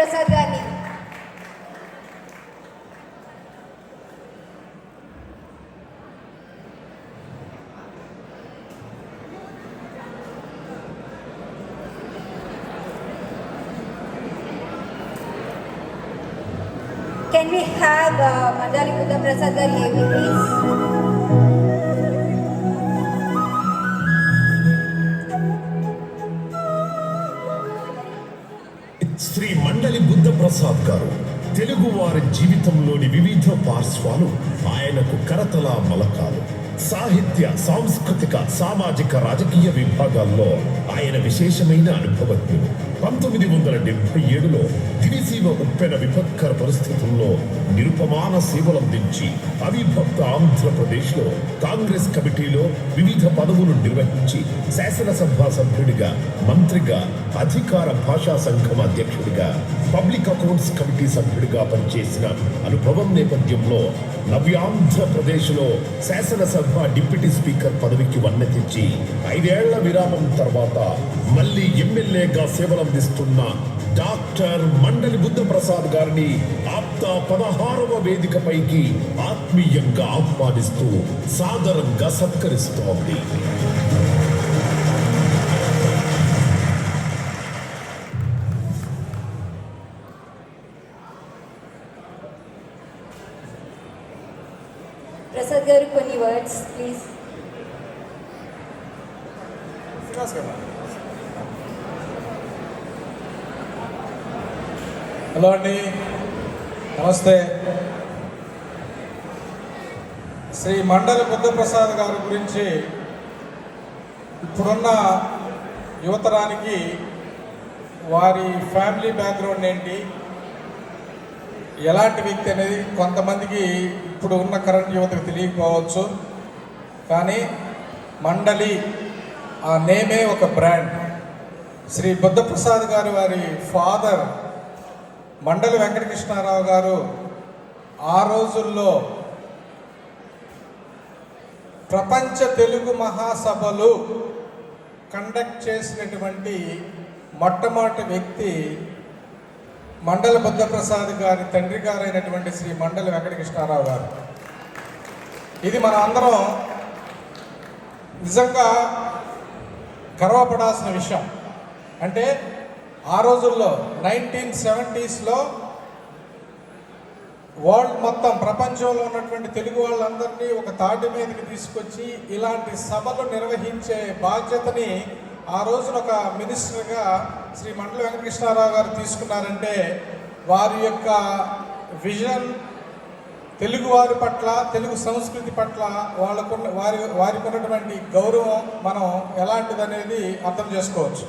ప్రసాద్ గారిని Can we have Mandali Buddha Prasad Gari AV, please? Shri మండలి బుద్ధ ప్రసాద్ గారు తెలుగు వారి జీవితంలోని వివిధ పార్శ్వాలు ఆయనకు కరతల మలకాలు. సాహిత్య, సాంస్కృతిక, సామాజిక, రాజకీయ విభాగాల్లో ఆయన విశేషమైన అనుభవజ్ఞులు. 1977లో దివిసీమ ఉప్పెన విపత్కర పరిస్థితుల్లో నిరుపమాన సేవలందించి అవిభక్త ఆంధ్రప్రదేశ్లో కాంగ్రెస్ కమిటీలో వివిధ పదవులు నిర్వహించి శాసనసభ సభ్యుడిగా, మంత్రిగా, అధికార భాషా సంఘం అధ్యక్షుడిగా, పబ్లిక్ అకౌంట్స్ కమిటీ సభ్యుడిగా పనిచేసిన అనుభవం నేపథ్యంలో నవ్యాంధ్రప్రదేశ్లో శాసనసభ డిప్యూటీ స్పీకర్ పదవికి వన్నెతించి 5 ఏళ్ల విరామం తర్వాత మళ్ళీ ఎమ్మెల్యేగా సేవలందిస్తున్న డాక్టర్ మండలి బుద్ధ ప్రసాద్ గారిని ఆప్తా 16వ వేదికపైకి ఆత్మీయంగా ఆహ్వానిస్తూ సాదరంగా సత్కరిస్తోంది. ప్రసాద్ గారు కొన్ని వర్డ్స్ ప్లీజ్. హలో అండి, నమస్తే. శ్రీ మండలి బుద్ధప్రసాద్ గారి గురించి ఇప్పుడున్న యువతరానికి వారి ఫ్యామిలీ బ్యాక్గ్రౌండ్ ఏంటి, ఎలాంటి వ్యక్తి అనేది కొంతమందికి ఇప్పుడు ఉన్న కరెంట్ యువతకు తెలియకపోవచ్చు. కానీ మండలి ఆ నేమే ఒక బ్రాండ్. శ్రీ బుద్ధప్రసాద్ గారు వారి ఫాదర్ మండలి వెంకటకృష్ణారావు గారు ఆ రోజుల్లో ప్రపంచ తెలుగు మహాసభలు కండక్ట్ చేసినటువంటి మొట్టమొదటి వ్యక్తి మండలి బుద్ధప్రసాద్ గారి తండ్రి గారైనటువంటి శ్రీ మండలి వెంకటకృష్ణారావు గారు. ఇది మన అందరం నిజంగా గర్వపడాల్సిన విషయం. అంటే ఆ రోజుల్లో 1970sలో వరల్డ్ మొత్తం ప్రపంచంలో ఉన్నటువంటి తెలుగు వాళ్ళందరినీ ఒక తాటి మీదకి తీసుకొచ్చి ఇలాంటి సభలు నిర్వహించే బాధ్యతని ఆ రోజున ఒక మినిస్టర్గా శ్రీ మండలి వెంకటకృష్ణారావు గారు తీసుకున్నారంటే వారి యొక్క విజన్, తెలుగువారి పట్ల, తెలుగు సంస్కృతి పట్ల వారికి ఉన్నటువంటి గౌరవం మనం ఎలాంటిదనేది అర్థం చేసుకోవచ్చు.